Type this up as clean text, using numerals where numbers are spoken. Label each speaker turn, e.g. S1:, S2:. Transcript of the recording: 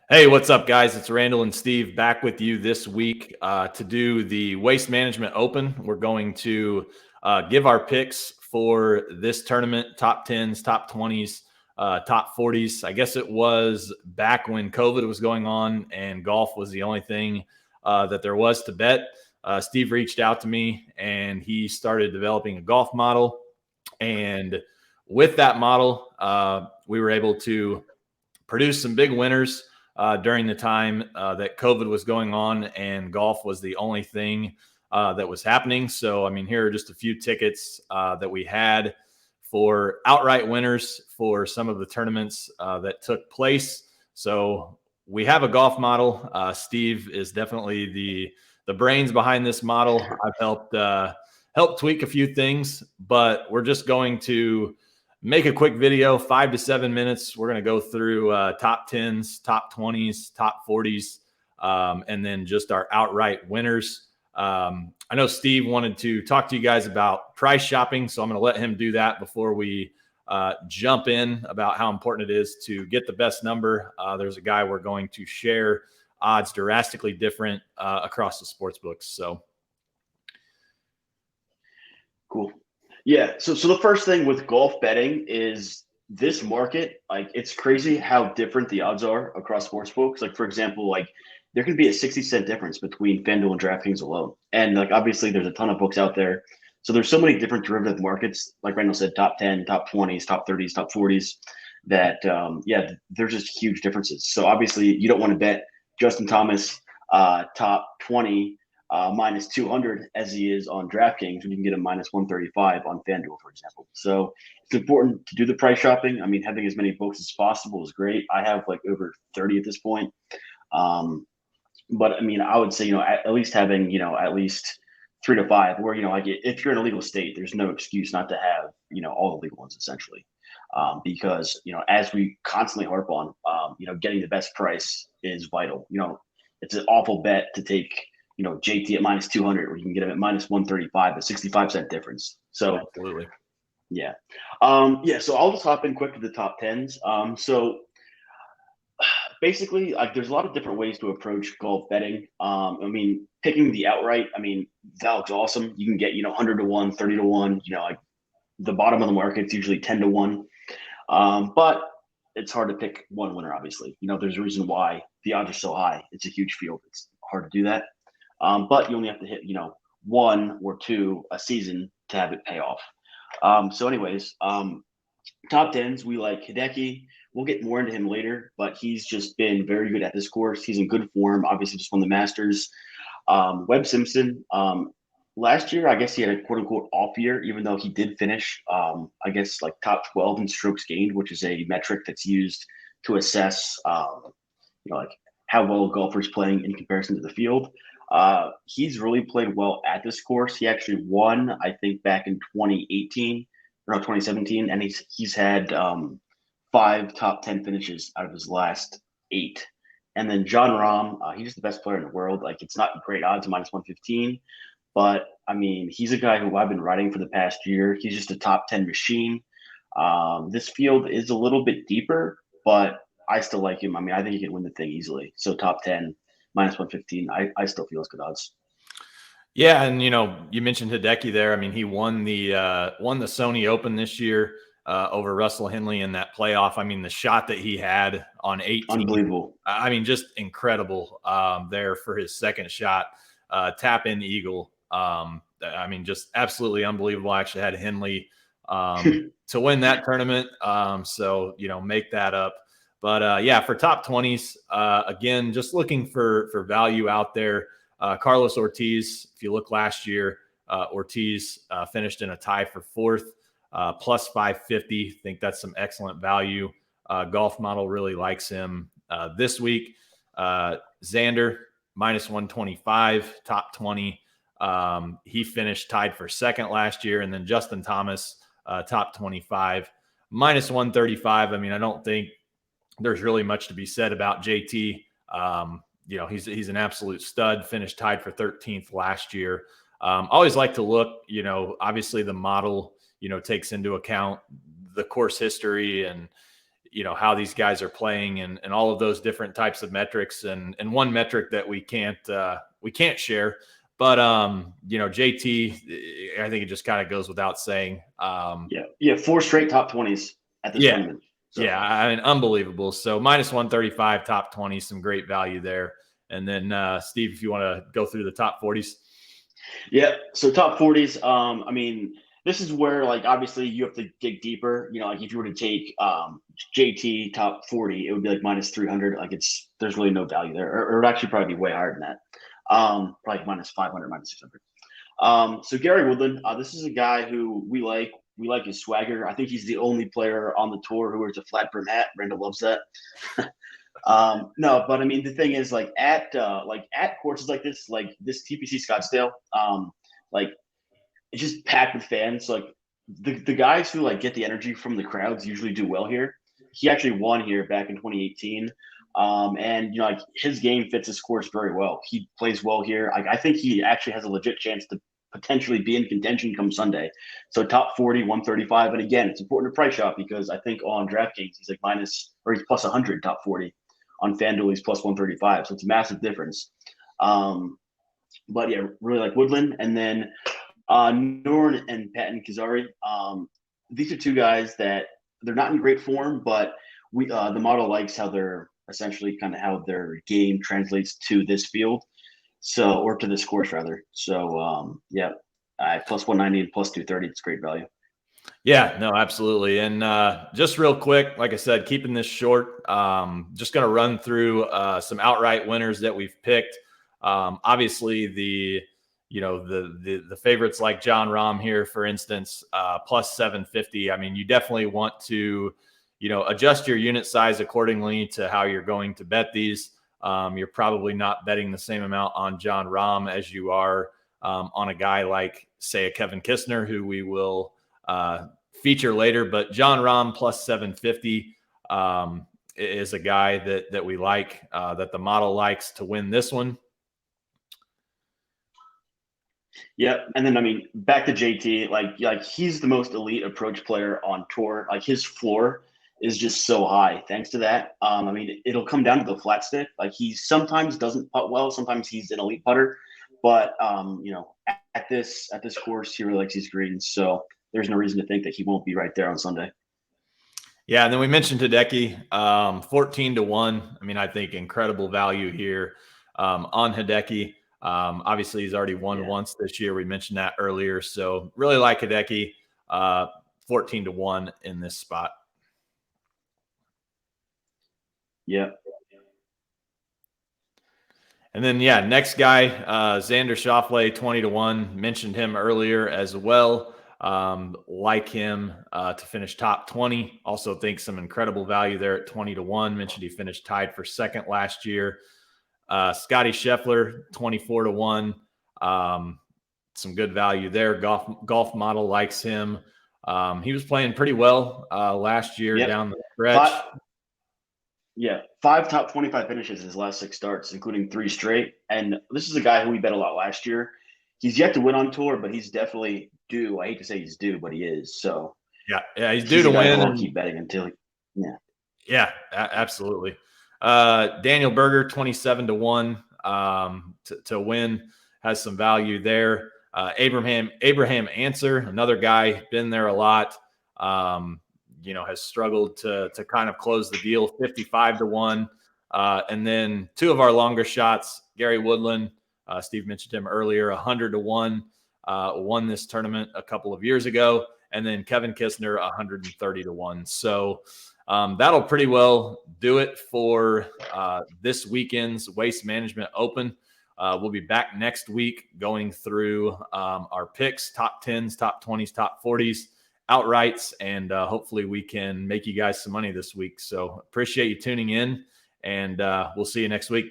S1: Hey, what's up, guys? It's Randall and Steve back with you this week to do the Waste Management Open. We're going to give our picks for this tournament, top 10s, top 20s, top 40s. I guess it was back when COVID was going on and golf was the only thing that there was to bet. Steve reached out to me and he started developing a golf model. And with that model, we were able to produce some big winners during the time that COVID was going on and golf was the only thing that was happening. So, I mean, here are just a few tickets that we had for outright winners for some of the tournaments that took place. So we have a golf model. Steve is definitely the brains behind this model. I've helped tweak a few things, but we're just going to make a quick video, 5 to 7 minutes. We're going to go through top 10s, top 20s, top 40s, and then just our outright winners. I know Steve wanted to talk to you guys about price shopping, so I'm going to let him do that before we jump in about how important it is to get the best number. There's a guy we're going to share odds drastically different across the sports books. So
S2: Cool. Yeah. So the first thing with golf betting is this market, like it's crazy how different the odds are across sports books. Like for example, like there could be a 60-cent difference between FanDuel and DraftKings alone. And like obviously there's a ton of books out there. So there's so many different derivative markets, like Randall said, top 10, top 20s, top 30s, top 40s, that there's just huge differences. So obviously you don't want to bet Justin Thomas top 20 minus 200 as he is on DraftKings when you can get a minus 135 on FanDuel, for example. So it's important to do the price shopping. I mean, having as many books as possible is great. I have like over 30 at this point. But I mean, I would say, at least having, at least 3 to 5, where, like if you're in a legal state, there's no excuse not to have, all the legal ones essentially. Because, as we constantly harp on, getting the best price is vital. It's an awful bet to take, JT at minus 200, where you can get him at minus 135, a 65-cent difference. So,
S1: absolutely.
S2: yeah. So I'll just hop in quick to the top 10s. So basically, like there's a lot of different ways to approach golf betting. I mean, picking the outright, I mean, that looks awesome. You can get, 100 to 1, 30 to 1, like the bottom of the market's usually 10 to 1. But it's hard to pick one winner, obviously. There's a reason why the odds are so high. It's a huge field. It's hard to do that. But you only have to hit, one or two a season to have it pay off. So anyways, top 10s, we like Hideki. We'll get more into him later, but he's just been very good at this course. He's in good form. Obviously, just won the Masters. Webb Simpson, last year, I guess he had a quote unquote off year, even though he did finish, I guess, like top 12 in strokes gained, which is a metric that's used to assess, like how well a golfer is playing in comparison to the field. He's really played well at this course. He actually won, I think, back in 2018 or no, 2017, and he's had 5 top 10 finishes out of his last 8. And then John Rahm, he's the best player in the world. Like it's not great odds, minus 115. But I mean, he's a guy who I've been riding for the past year. He's just a top 10 machine. This field is a little bit deeper, but I still like him. I mean, I think he can win the thing easily. So top 10, minus 115, I still feel it's good odds.
S1: Yeah, and you mentioned Hideki there. I mean, he won the Sony Open this year over Russell Henley in that playoff. I mean, the shot that he had on 18,
S2: unbelievable.
S1: I mean, just incredible there for his second shot, tap in eagle. I mean, just absolutely unbelievable. I actually had Henley to win that tournament. So make that up. But yeah, for top 20s, again, just looking for value out there. Carlos Ortiz, if you look last year, Ortiz finished in a tie for 4th, plus 550. I think that's some excellent value. Golf model really likes him this week. Xander, minus 125, top 20. He finished tied for 2nd last year. And then Justin Thomas, top 25, minus 135. I mean, I don't think there's really much to be said about JT. He's an absolute stud, finished tied for 13th last year. Always like to look, obviously the model, takes into account the course history and, how these guys are playing and all of those different types of metrics. And one metric that we can't share, but JT, I think it just kind of goes without saying.
S2: Yeah. 4 straight top 20s at this tournament. So.
S1: Yeah, I mean, unbelievable. So -135, top 20, some great value there. And then Steve, if you want to go through the top 40s.
S2: Yeah. So top 40s. I mean, this is where, like, obviously you have to dig deeper. Like if you were to take JT top 40, it would be like -300. Like there's really no value there, or it would actually probably be way higher than that. Probably -500, -600. So Gary Woodland, this is a guy who we like. We like his swagger. I think he's the only player on the tour who wears a flat brim hat. Randall loves that. No, but I mean, the thing is, like at courses like this TPC Scottsdale, like it's just packed with fans. Like the guys who like get the energy from the crowds usually do well here. He actually won here back in 2018. And like his game fits his course very well. He plays well here. I think he actually has a legit chance to potentially be in contention come Sunday. So top 40, 135. And again, it's important to price shop because I think on DraftKings he's like he's plus 100 top 40. On FanDuel he's plus 135. So it's a massive difference. But yeah, really like Woodland. And then Norn and Patton Kizzare. These are two guys that they're not in great form, but the model likes how they're essentially kind of how their game translates to this field. So, or to this course rather. So, plus 190 and plus 230. It's great value.
S1: Yeah, no, absolutely. And just real quick, like I said, keeping this short, just going to run through some outright winners that we've picked. Obviously, the favorites like John Rahm here, for instance, plus 750. I mean, you definitely want to, adjust your unit size accordingly to how you're going to bet these. You're probably not betting the same amount on John Rahm as you are on a guy like, say, a Kevin Kistner, who we will feature later. But John Rahm plus 750 is a guy that we like, that the model likes to win this one.
S2: Yeah, and then I mean, back to JT, like he's the most elite approach player on tour. Like his floor is just so high thanks to that. I mean, it'll come down to the flat stick. Like he sometimes doesn't putt well, sometimes he's an elite putter, but at this course, he really likes his greens, so there's no reason to think that he won't be right there on Sunday.
S1: Yeah, and then we mentioned Hideki, 14-1. I mean, I think incredible value here on Hideki. Obviously, he's already won once this year. We mentioned that earlier. So really like Hideki, 14-1 in this spot.
S2: Yeah.
S1: And then, next guy, Xander Schauffele, 20-1. Mentioned him earlier as well. Like him to finish top 20. Also think some incredible value there at 20-1. Mentioned he finished tied for second last year. Scotty Scheffler, 24-1. Some good value there. Golf model likes him. He was playing pretty well last year down the stretch.
S2: 5 top 25 finishes his last 6 starts, including 3 straight. And this is a guy who we bet a lot last year. He's yet to win on tour, but he's definitely due. I hate to say he's due, but he is. So
S1: he's due to win.
S2: I'll keep betting until
S1: absolutely. Daniel Berger, 27-1 to win, has some value there. Abraham Answer, another guy, been there a lot. Has struggled to kind of close the deal, 55-1. And then 2 of our longer shots, Gary Woodland, Steve mentioned him earlier, 100-1, won this tournament a couple of years ago. And then Kevin Kistner, 130-1. So that'll pretty well do it for this weekend's Waste Management Open. We'll be back next week going through our picks, top 10s, top 20s, top 40s, outrights, and hopefully we can make you guys some money this week. So appreciate you tuning in, and we'll see you next week.